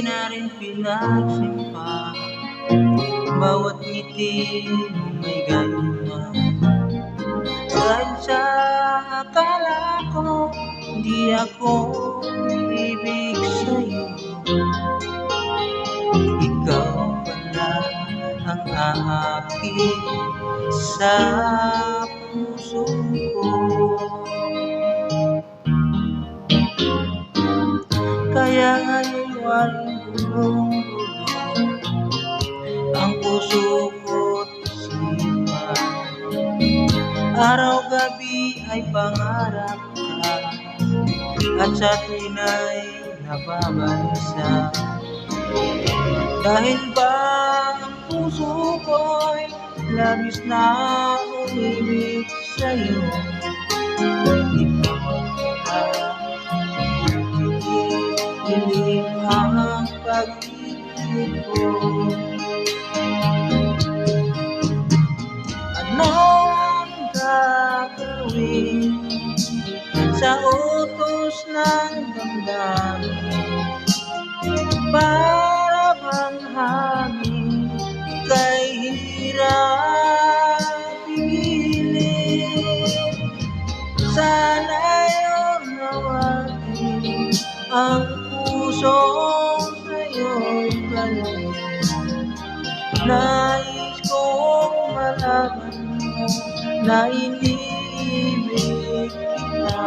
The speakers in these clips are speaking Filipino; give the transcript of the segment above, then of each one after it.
na rin pinagsimpa. Bawat ngiti may ganda. Dahil sa akala ko di ako ibig sa'yo, ikaw pala ang aakit sa puso ko. Kaya ngayon gulong-gulong ang puso ko't isipan. Araw-gabi ay pangarap ka, at sa tuwin ay nababalisa. Dahil ba ang puso ko'y labis na umibig sa'yo, ikaw dilim ang pag-ibig ko. Ano ang gagawin sa utos ng damdamin? Para bang hangin kay hirap pigilin. Sana'y unawin ang puso sa'yo'y balik. Nais kong malaman mo na iniibig kita.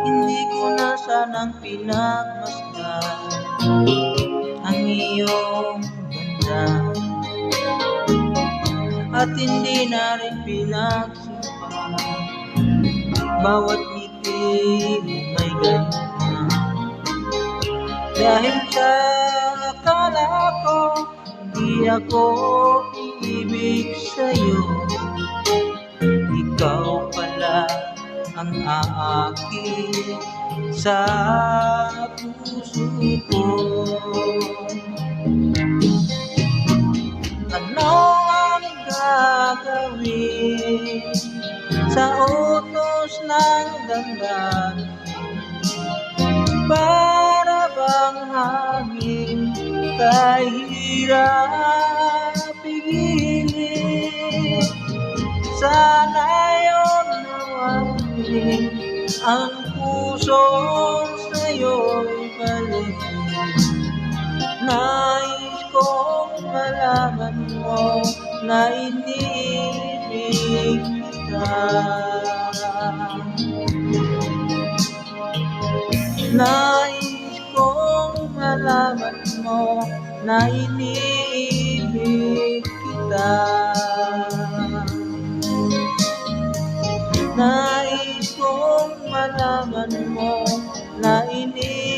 Hindi ko na sanang pinagmasdan ang iyong ganda, at hindi na rin pinagsimpa. Bawat ngiti may ganda. Dahil sa akala ko di ako iibig sa'yo, ikaw pala ang aakit sa puso ko. Ano ang gagawin sa utos ng damdamin? Para bang hangin kay hirap pigilin. Sana'y unawin ang puso sa'yo'y balik. Nais kong malaman mo na iniibig kita. Nais kong malaman mo na iniibig kita. Nais kong malaman mo na iniibig